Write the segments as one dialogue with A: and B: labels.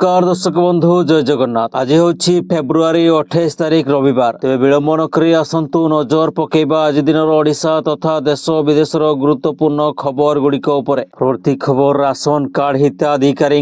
A: नमस्कार दर्शक बंधु जय जगन्नाथ। आज हूँ फेब्रुआरी 28 तारिख रविवार। तेज विलंब न करी आसंतु नजर पकेबा आज दिन ओडिशा तथा देश विदेशर गुरुत्वपूर्ण खबर गुड़िक उपरे। प्रवर्ती खबर राशन कार्ड हिताधिकारी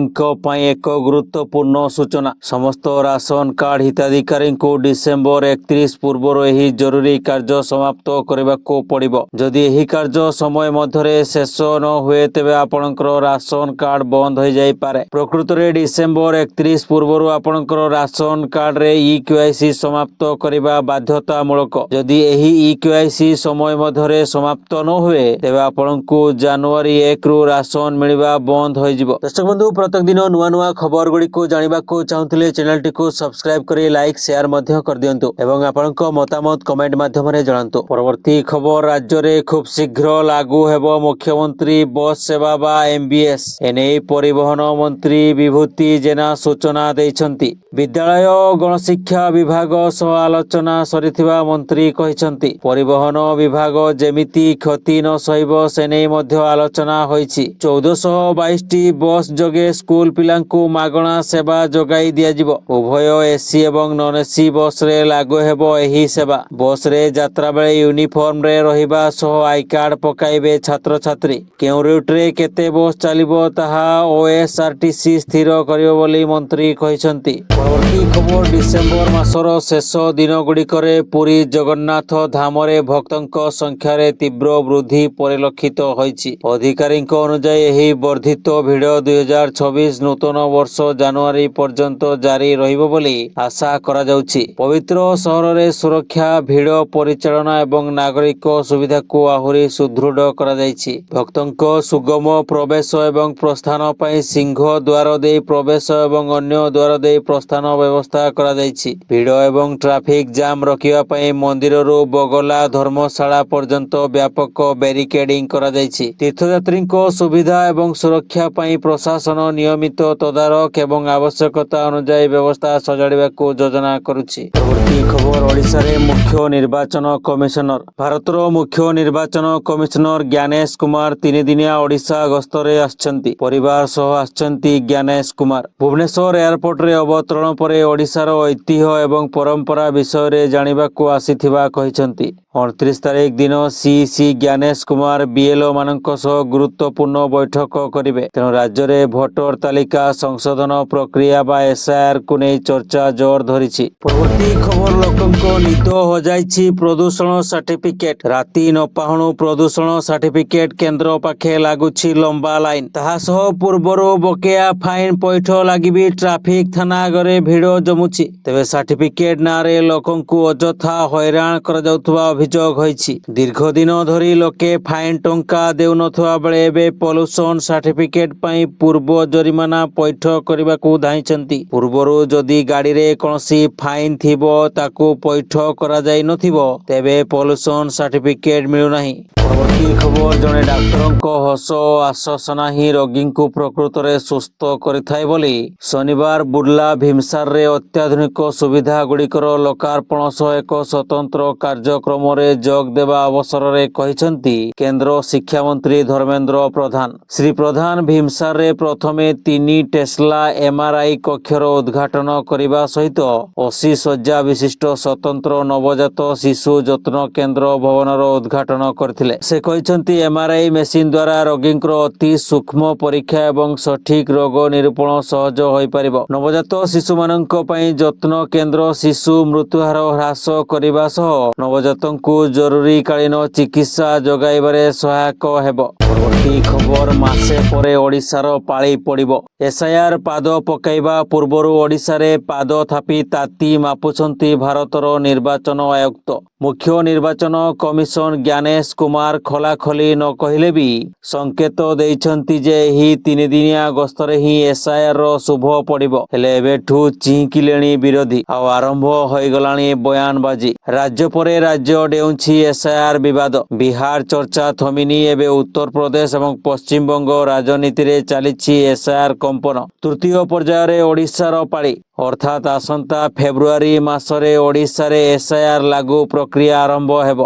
A: एक गुरुत्वपूर्ण सूचना। समस्त राशन कार्ड हिताधिकारी डिसेम्बर 31 पूर्व यही जरूरी कार्य समाप्त करने को पड़िबो। जदि यही कार्य समय मध्य शेष न हुए तेबे आपणकर राशन कार्ड बंद हो जाई पारे। प्रकृत में डिसेम्बर 31 पूर्व आपणकर राशन कार्ड रे ई-केवाईसी समाप्त करने बाध्यतामूलक। जदि यही ई-केवाईसी समय मध्य समाप्त न हुए तेबे आपनकु जनवरी 1 रु राशन मिलवा बंद हो जिवो। दर्शक बंधु प्रत्येक दिन नुआ नुआ खबर गुड़ी को जानिबा को चाहूले चैनल टी को सब्सक्राइब करी लाइक शेयर मध्य कर दियंतु एवं आपनक मतामत कमेंट माध्यम रे जणांतु। परवर्ती खबर राज्य रे खूब शीघ्र लागू हेबो मुख्यमंत्री बस सेवा बा एमबीएस। एने परिवहन मंत्री विभूति जेना सूचना देइछंती। विद्यालय गणशिक्षा विभाग सह आलोचना सरिथिबा मंत्री कहिसंती। परिवहन विभाग जेमिति क्षति न सहिबो सेनै मध्य आलोचना होईछि। 1422 टी बस जोगे स्कूल पिलांकु मागणा सेवा जोगाई दिया जिवो। उभय एसी एवं नॉन एसी बस रे लागू हेबो एही सेवा। बस रे यात्रा बेले यूनिफॉर्म रे रहिबा सह आई कार्ड पकाइबे छात्र छात्री। केउ रूट रे केते बस चलिबो ताहा ओएसआरटीसी स्थिर करियो बोली मंत्री कहिसंती। परवर्ती खबर डिसेम्बर मासर शेष दिन गुड़िकरे पुरी जगन्नाथ धाम रे भक्तंक संख्या रे तीव्र वृद्धि परिलक्षित होईछि। अधिकारींक अनुसार एही वर्धित भिड़ 2026 नूतन वर्ष जनवरी पर्यंत जारी रहिबो बोली आशा करा जाउछि। पवित्र सहर रे सुरक्षा भिड़ परिचालना एवं नागरिक सुविधा को आहुरी सुदृढ़ करा जाइछि। भक्तंक सुगम प्रवेश एवं प्रस्थान पई सिंह द्वार दे प्रवेश एवं अन्य द्वार दे प्रस्थान व्यवस्था करा जाइछि। भिड़ एवं ट्रैफिक जाम रखिबा पई मंदिर रो बगला धर्मशाला पर्यंत व्यापक बैरिकेडिंग करा जाइछि। तीर्थयात्री को सुविधा एवं सुरक्षा पई प्रशासन नियमित तदारक एवं आवश्यकता अनुसार व्यवस्था सजाड़िबा को योजना करुछि। परवर्ती खबर ओडिशा रे मुख्य निर्वाचन कमिशनर। भारतर मुख्य निर्वाचन कमिशनर ज्ञानेश कुमार 3 दिनिया ओडिशा गस्तरे आछंती। परिवार सह आछंती ज्ञानेश कुमार। भुवनेश्वर एयरपोर्ट रे अवतरण परे ओडिशार ऐतिह्य एवं परंपरा विषय रे जानिबा को आसीथिबा कहिसंती। 29 तारिख दिन सीसी ज्ञानेश कुमार बीएलओ मानक सह गुरुत्वपूर्ण बैठक करिवे। तेणु राज्य रे भोटर तालिका संशोधन प्रक्रिया बा एसआईआर को नै चर्चा जोर धरिछि। परवर्ती खबर लोकंको निद हो जाइछि प्रदूषण सर्टिफिकेट। राति न पाहुणु प्रदूषण सर्टिफिकेट केंद्र पाखे लागुछि लंबा लाइन। ताहा सह पूर्वरो बकेया फाइन पैठ लागि भी ट्रैफिक थाना आगरे भिड़ जमुछि। तेबे सर्टिफिकेट नारे लोकंको अजथा हैरान करा जाउथबा अभियोग होईछि। दीर्घ दिन धरी लोके फाइन टंका देउनथवा बेले एबे पॉल्यूशन सर्टिफिकेट पई पूर्व जरिमाना पैठ करबा को धाइछंती। पूर्वरो जदि गाड़ी रे कोनसी फाइन थिबो ताकू पैठ करा जाई नथिबो तेबे पॉल्यूशन सर्टिफिकेट मिलु नाही। परवर्ती खबर जने डाक्टरंको हस आश्वासना ही रोगी को प्रकृत रे सुस्थ करिथाय बोली शनिवार बुर्ला भीमसार रे अत्याधुनिक सुविधा गुड़िकर लोकार्पण सह एक स्वतंत्र कार्यक्रम रे जोग देवा अवसर रे कहिसंती केंद्र शिक्षा मंत्री धर्मेंद्र प्रधान। श्री प्रधान भीमसार रे प्रथमे 3 टेस्ला एमआरआई कक्षर उद्घाटन करिबा सहित 80 शय्या विशिष्ट स्वतंत्र नवजात शिशु जत्न केंद्र भवनर उद्घाटन करथिले। से कहिसंती एमआरआई मेसिन द्वारा रोगींकर अति सूक्ष्म परीक्षा एवं सठिक रोग निरूपण सहज होई परिबो। नवजात शिशु मानक पई जत्न केंद्र शिशु मृत्युहार ह्रास करिबा सह नवजातंकु जरूरी कालीन चिकित्सा जोगाइबारे सहायक हेबो। परवर्ती खबर मासे परे ओडिशार पाळी पड़िबो। एसआईआर पाद पकाइबा पूर्वरु ओडिशारे पाद थापी ताती मापुछंती भारतर निर्वाचन आयुक्त। मुख्य निर्वाचन कमिशन ज्ञानेश कुमार खलाखली न कहिले भी संकेत देइछंती जे ही 3 दिनिया गस्तरे ही एसआईआर रो शुभ पड़िबो। हेले एबेठू चिंकिलेणी विरोधी आ आरंभ होई गलाणी बयानबाजी। राज्य परे राज्य डेउछि एसआईआर विवाद। बिहार चर्चा थमिनी एबे उत्तर प्रदेश एवं पश्चिम बंग राजनीति रे चालिछि एसआईआर कंपन। तृतीय पर्याय रे ओडिशार पाळी अर्थात आसंता फेब्रुआरी मासरे ओडिशा रे एसआईआर लागू प्रक्रिया आरंभ हेबो।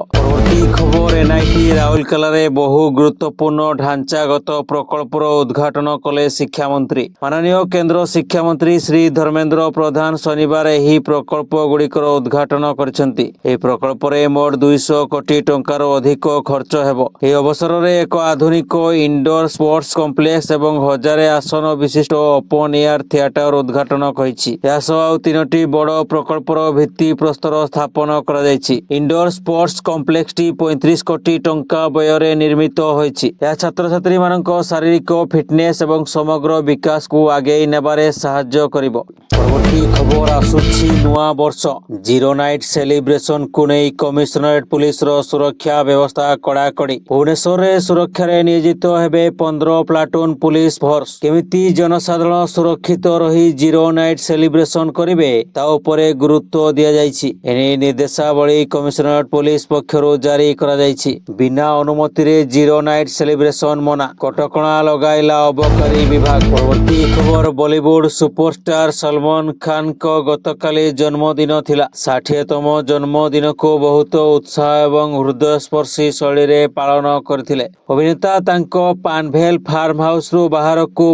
A: পরবর্তী খবর এনআইটি রাউরকেলারে বহু গুরুত্বপূর্ণ ঢাঞ্চাগত প্রকল্পর উদ্ঘাটন কলে শিক্ষামন্ত্রী মাননীয় কেন্দ্র শিক্ষামন্ত্রী শ্রী ধর্মেন্দ্র প্রধান শনিবার ଏହି প্রকল্প গুড়িকর উদ্ঘাটন କରିଛନ୍ତି। ଏହି ପ୍ରକଳ୍ପରେ ମୋଟ 200 କୋଟି ଟଙ୍କାରୁ ଅଧିକ ଖର୍ଚ୍ଚ ହେବ। ଏହି ଅବସରରେ ଏକ ଆଧୁନିକ ଇନଡୋର ସ୍ପୋର୍ଟସ କମ୍ପ୍ଲେକ୍ସ ଏବଂ 1000 ଆସନ ବିଶିଷ୍ଟ ଓପନ ଏୟାର ଥିଏଟର ଉଦ୍ଘାଟନ କରିଛି। ଏହା ସହ ଆଉ 3ଟି ବଡ଼ ପ୍ରକଳ୍ପର ଭିତ୍ତି ପ୍ରସ୍ତର ସ୍ଥାପନ କରାଯାଇଛି। ଇନଡୋର ସ୍ପୋର୍ଟସ କମ୍ପ୍ଲେକ୍ସଟି 35 କୋଟି ଟଙ୍କା ବ୍ୟୟରେ ନିର୍ମିତ ହୋଇଛି। ଏହା ଛାତ୍ରଛାତ୍ରୀମାନଙ୍କ ଶାରୀରିକ ଫିଟନେସ୍ ଏବଂ ସମଗ୍ର ବିକାଶକୁ ଆଗେଇ ନେବାରେ ସାହାଯ୍ୟ କରିବ। ପରବର୍ତ୍ତୀ ଖବର ଆସୁଛି ନୂଆ ବର୍ଷ ଜିରୋ ନାଇଟ୍ ସେଲିବ୍ରେସନକୁ ନେଇ କମିଶନରେଟ ପୁଲିସର ସୁରକ୍ଷା ବ୍ୟବସ୍ଥା କଡ଼ାକଡ଼ି। ଭୁବନେଶ୍ୱରରେ ସୁରକ୍ଷାରେ ନିୟୋଜିତ ହେବେ 15 ପ୍ଲାଟୁନ ପୁଲିସ ଫୋର୍ସ। କେମିତି ଜନସାଧାରଣ ସୁରକ୍ଷିତ ରହି ଜିରୋ ନାଇଟ୍ ସେଲିବ୍ରେସନ କରିବେ ତା ଉପରେ ଗୁରୁତ୍ୱ ଦିଆଯାଇଛି। ଏନେଇ ନିର୍ଦ୍ଦେଶାବଳୀ କମିଶନରେଟ ପୁଲିସ ପକ୍ଷରୁ ଜାରି କରାଯାଇଛି। ବିନା ଅନୁମତିରେ ଜିରୋ ନାଇଟ୍ ସେଲିବ୍ରେସନ ମନା, କଟକଣା ଲଗାଇଲା ଅବକାରୀ ବିଭାଗ। ପରବର୍ତ୍ତୀ ଖବର ବଲିଉଡ ସୁପରଷ୍ଟାର ସଲମାନ ଖାନଙ୍କ ଗତକାଲି ଜନ୍ମଦିନ ଥିଲା। 60ତମ ଜନ୍ମଦିନକୁ ବହୁତ ଉତ୍ସାହ ଏବଂ ହୃଦୟସ୍ପର୍ଶୀ ଶୈଳୀରେ ପାଳନ କରିଥିଲେ। ଅଭିନେତା ତାଙ୍କ ପାନଭେଲ ଫାର୍ମ ହାଉସରୁ ବାହାରକୁ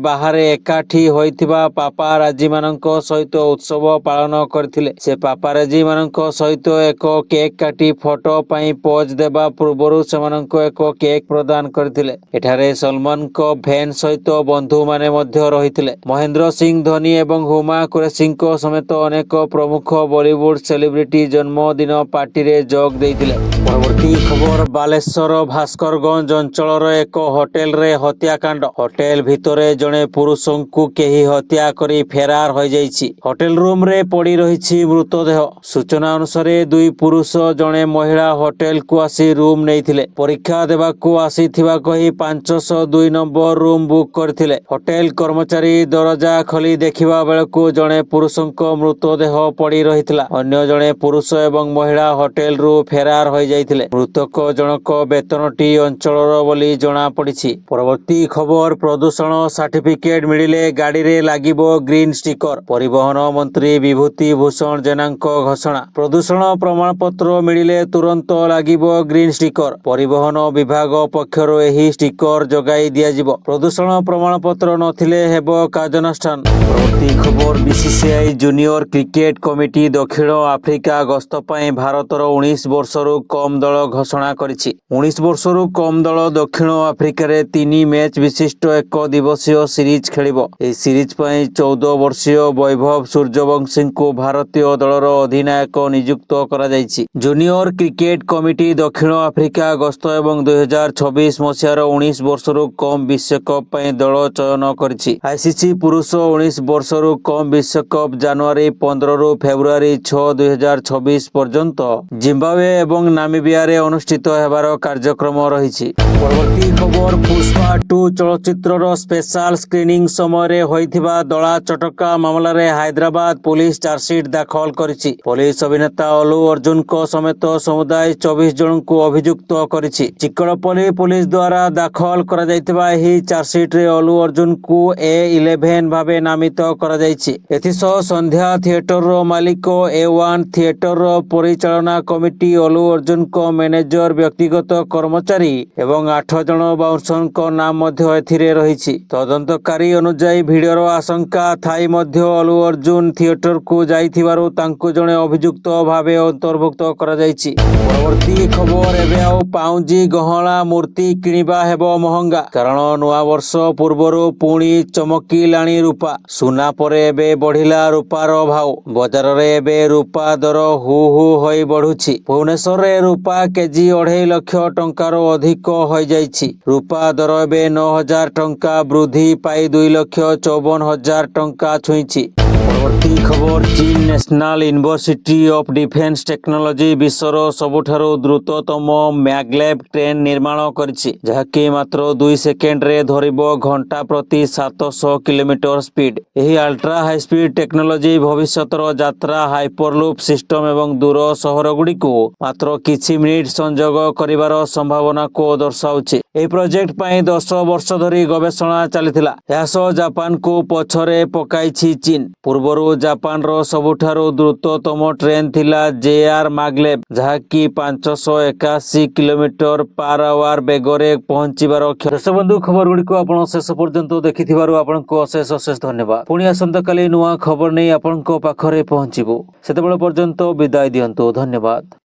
A: ବାହାରେ ଏକାଠି ହୋଇଥିବା ପାପାରାଜିମାନଙ୍କ ସହିତ ଉତ୍ସବ ପାଳନ କରିଥିଲେ। ସେ ପାପାରାଜିମାନଙ୍କ ସହିତ ଏକ କେକ୍ କାଟି ଫଟୋ ପାଇଁ ପୋଜ ଦେବା ପୂର୍ବରୁ ସେମାନଙ୍କୁ ଏକ କେକ୍ ପ୍ରଦାନ କରିଥିଲେ। ଏଠାରେ ସଲମାନଙ୍କ ଭେନ୍ ସହିତ ବନ୍ଧୁମାନେ ମଧ୍ୟ ରହିଥିଲେ। ମହେନ୍ଦ୍ର ସିଂ ଧୋନି ଏବଂ ହୁମା କୁରେଶୀଙ୍କ ସମେତ ଅନେକ ପ୍ରମୁଖ ବଲିଉଡ ସେଲିବ୍ରିଟି ଜନ୍ମଦିନ ପାର୍ଟିରେ ଯୋଗ ଦେଇଥିଲେ। ପରବର୍ତ୍ତୀ ଖବର ବାଲେଶ୍ୱର ଭାସ୍କରଗଞ୍ଜ ଅଞ୍ଚଳର ଏକ ହୋଟେଲରେ ହତ୍ୟାକାଣ୍ଡ। ହୋଟେଲ ଭିତରେ ଜଣେ ପୁରୁଷଙ୍କୁ କେହି ହତ୍ୟା କରି ଫେରାର ହୋଇଯାଇଛି। ହୋଟେଲ ରୁମରେ ପଡ଼ି ରହିଛି ମୃତଦେହ। ସୂଚନା ଅନୁସାରେ 2 ପୁରୁଷ ଜଣେ ମହିଳା ହୋଟେଲକୁ ଆସି ରୁମ୍ ନେଇଥିଲେ। ପରୀକ୍ଷା ଦେବାକୁ ଆସିଥିବା କହି 502 ନମ୍ବର ରୁମ୍ ବୁକ୍ କରିଥିଲେ। ହୋଟେଲ କର୍ମଚାରୀ ଦରଜା ଖୋଲି ଦେଖିବା ବେଳକୁ ଜଣେ ପୁରୁଷଙ୍କ ମୃତଦେହ ପଡ଼ି ରହିଥିଲା। ଅନ୍ୟ ଜଣେ ପୁରୁଷ ଏବଂ ମହିଳା ହୋଟେଲରୁ ଫେରାର ହୋଇଯାଇଥିଲେ। ମୃତକ ଜଣକ ବେତନଟୀ ଅଞ୍ଚଳର ବୋଲି ଜଣାପଡ଼ିଛି। ପରବର୍ତ୍ତୀ ଖବର ପ୍ରଦୂଷଣ ସାର୍ଟିଫିକେଟ ମିଳିଲେ ଗାଡ଼ିରେ ଲାଗିବ ଗ୍ରୀନ୍ ଷ୍ଟିକର। ପରିବହନ ମନ୍ତ୍ରୀ ବିଭୂତି ଭୂଷଣ ଜେନାଙ୍କ ଘୋଷଣା। ପ୍ରଦୂଷଣ ପ୍ରମାଣପତ୍ର ମିଳିଲେ ତୁରନ୍ତ ଲାଗିବ ଗ୍ରୀନ୍ ଷ୍ଟିକର। ପରିବହନ ବିଭାଗ ପକ୍ଷରୁ ଏହି ଷ୍ଟିକର ଯୋଗାଇ ଦିଆଯିବ। ପ୍ରଦୂଷଣ ପ୍ରମାଣପତ୍ର ନଥିଲେ ହେବ କାର୍ଯ୍ୟାନୁଷ୍ଠାନ। ପରବର୍ତ୍ତୀ ଖବର ବିସିସିଆଇ ଜୁନିୟର କ୍ରିକେଟ କମିଟି ଦକ୍ଷିଣ ଆଫ୍ରିକା ଗସ୍ତ ପାଇଁ ଭାରତର 19 ବର୍ଷରୁ କମ୍ ଦଳ ଘୋଷଣା କରିଛି। 19 ବର୍ଷରୁ କମ୍ ଦଳ ଦକ୍ଷିଣ ଆଫ୍ରିକାରେ 3 ମ୍ୟାଚ୍ ବିଶିଷ୍ଟ ଏକ ଦିବସୀୟ ସିରିଜ ଖେଳିବ। ଏହି ସିରିଜ ପାଇଁ 14 ବର୍ଷୀୟ ବୈଭବ ସୂର୍ଯ୍ୟବଂଶୀଙ୍କୁ ଭାରତୀୟ ଦଳର ଅଧିନାୟକ ନିଯୁକ୍ତ କରାଯାଇଛି। ଜୁନିୟର କ୍ରିକେଟ କମିଟି ଦକ୍ଷିଣ ଆଫ୍ରିକା ଗସ୍ତ ଏବଂ 2026 ମସିହାର 19 ବର୍ଷରୁ କମ୍ ବିଶ୍ୱକପ ପାଇଁ ଦଳ ଚୟନ କରିଛି। ଆଇସିସି ପୁରୁଷ 19 ବର୍ଷରୁ କମ୍ ବିଶ୍ୱକପ ଜାନୁଆରୀ 15ରୁ ଫେବୃଆରୀ 6, 2026 ପର୍ଯ୍ୟନ୍ତ ଜିମ୍ବାୱେ ଏବଂ ନାମିବିଆରେ ଅନୁଷ୍ଠିତ ହେବାର କାର୍ଯ୍ୟକ୍ରମ ରହିଛି। ପରବର୍ତ୍ତୀ ଖବର ପୁଷ୍ପା 2 ଚଳଚ୍ଚିତ୍ରର ସ୍ପେଶାଲ ସ୍କ୍ରିନିଂ ସମୟରେ ହୋଇଥିବା ଦଳା ଚଟକା ମାମଲାରେ ହାଇଦ୍ରାବାଦ ପୁଲିସ ଚାର୍ଜସିଟ୍ ଦାଖଲ କରିଛି। ପୁଲିସ ଅଭିନେତା ଅଲ୍ଲୁ ଅର୍ଜୁନଙ୍କ ସମେତ ସମୁଦାୟ 24 ଜଣଙ୍କୁ ଅଭିଯୁକ୍ତ କରିଛି। ଚିକଡ଼ପଲ୍ଲୀ ପୁଲିସ ଦ୍ୱାରା ଦାଖଲ କରାଯାଇଥିବା ଏହି ଚାର୍ଜସିଟ୍ରେ ଅଲ୍ଲୁ ଅର୍ଜୁନଙ୍କୁ A11 ଭାବେ ନାମିତ କରାଯାଇଛି। ଏଥିସହ ସନ୍ଧ୍ୟା ଥିଏଟରର ମାଲିକ A1 ଥିଏଟରର ପରିଚାଳନା କମିଟି ଅଲ୍ଲୁ ଅର୍ଜୁନଙ୍କ ମ୍ୟାନେଜର ବ୍ୟକ୍ତିଗତ କର୍ମଚାରୀ ଏବଂ 8 ଜଣ ବାଉନ୍ସରଙ୍କ ନାମ ମଧ୍ୟ ଏଥିରେ ରହିଛି। ତଦନ୍ତକାରୀ ଅନୁଯାୟୀ ଭିଡିଓର ଆଶଙ୍କା ଥାଇ ମଧ୍ୟ ଅଲ୍ଲୁ ଅର୍ଜୁନ ଥିଏଟରକୁ ଯାଇଥିବାରୁ ତାଙ୍କୁ ଜଣେ ଅଭିଯୁକ୍ତ ଭାବେ ଅନ୍ତର୍ଭୁକ୍ତ କରାଯାଇଛି। ପରବର୍ତ୍ତୀ ଖବର ଏବେ ଆଉ ପାଉଁଜି ଗହଣା ମୂର୍ତ୍ତି କିଣିବା ହେବ ମହଙ୍ଗା। କାରଣ ନୂଆ ବର୍ଷ ପୂର୍ବରୁ ପୁଣି ଚମକିଲାଣି ରୂପା। ସୁନା ପରେ ଏବେ ବଢିଲା ରୂପାର ଭାଉ। ବଜାରରେ ଏବେ ରୂପା ଦର ହୁ ହୁ ହୋଇ ବଢୁଛି। ଭୁବନେଶ୍ୱରରେ ରୂପା କେଜି 2.5 ଲକ୍ଷ ଟଙ୍କାରୁ ଅଧିକ ହୋଇଯାଇଛି। ରୂପା ଦର ଏବେ 9,000 ଟଙ୍କା ବୃଦ୍ଧି ପାଇ 2,54,000 ଟଙ୍କା ଛୁଇଁଛି। ପରବର୍ତ୍ତୀ ଖବର ଚୀନ national university of defence technology ବିଶ୍ୱର ସବୁଠାରୁ ଦ୍ରୁତତମ ମ୍ୟାଗଲେଭ୍ ଟ୍ରେନ୍ ନିର୍ମାଣ କରିଛି, ଯାହାକି ମାତ୍ର 2 ସେକେଣ୍ଡରେ ଧରିବ ଘଣ୍ଟା ପ୍ରତି 700 କିଲୋମିଟର ସ୍ପିଡ୍। ଏହି ଅଲ୍ଟ୍ରା ହାଇସ୍ପିଡ୍ ଟେକ୍ନୋଲୋଜି ଭବିଷ୍ୟତର ଯାତ୍ରା, ହାଇପରଲୁପ୍ ସିଷ୍ଟମ ଏବଂ ଦୂର ସହରଗୁଡ଼ିକୁ ମାତ୍ର କିଛି ମିନିଟ୍ ସଂଯୋଗ କରିବାର ସମ୍ଭାବନାକୁ ଦର୍ଶାଉଛି। ଏହି ପ୍ରୋଜେକ୍ଟ ପାଇଁ 10 ବର୍ଷ ଧରି ଗବେଷଣା ଚାଲିଥିଲା। ଏହା ସହ ଜାପାନକୁ ପଛରେ ପକାଇଛି ଚୀନ। ପୂର୍ବରୁ ଜାପାନର ସବୁଠାରୁ ଦ୍ରୁତତମ ଟ୍ରେନ୍ ଥିଲା ଜେଆର୍ ମାଗ୍ଲେଭ୍, ଯାହାକି 581 କିଲୋମିଟର ପାର ଆୱାର ବେଗରେ ପହଞ୍ଚିବାର ଦେଶବନ୍ଧୁ ଖବରଗୁଡ଼ିକୁ ଆପଣ ଶେଷ ପର୍ଯ୍ୟନ୍ତ ଦେଖିଥିବାରୁ ଆପଣଙ୍କୁ ଅଶେଷ ଅଶେଷ ଧନ୍ୟବାଦ। ପୁଣି ଆସନ୍ତାକାଲି ନୂଆ ଖବର ନେଇ ଆପଣଙ୍କ ପାଖରେ ପହଞ୍ଚିବୁ। ସେତେବେଳେ ପର୍ଯ୍ୟନ୍ତ ବିଦାୟ ଦିଅନ୍ତୁ। ଧନ୍ୟବାଦ।